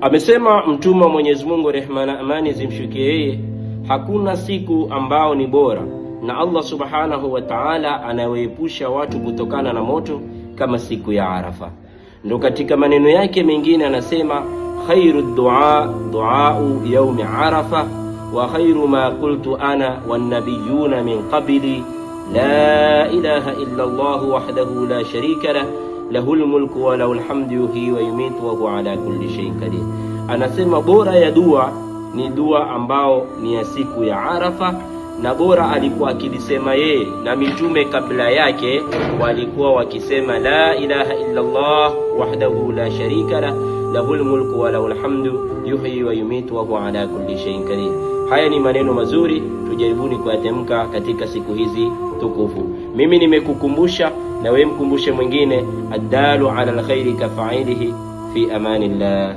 Amesema Mtume wa Mwenyezi Mungu, rehma na amani zimshukie yeye, hakuna siku ambao ni bora na Allah subhanahu wa ta'ala anawaepusha watu kutokana na moto kama siku ya Arafa. Ndo katika maneno yake mengine anasema, khairu du'au yaumi Arafa wa khairu ma qultu ana wan nabiyuna min qabli la ilaha illa Allah wahdahu la sharika lah lahul mulku wa lahul hamdu yuhyi wa yumitu wa huwa ala kulli shay'in qadir. Anasema bora ya dua ni dua ambao ni ya siku ya Arafa, na bora alikuwa akilisema yeye na mitume kabla yake walikuwa wakisema la ilaha illa Allah wahdahu la sharika lah lahul mulku wa lahul hamdu yuhyi wa yumitu wa huwa ala kulli shay'in qadir. Haya ni maneno mazuri, tujaribuni kuyatamka katika siku hizi tukufu. Mimi nimekukumbusha na wewe mkumbushe mwingine. Addalu ala alkhairi kafa'ilihi fi amanillah.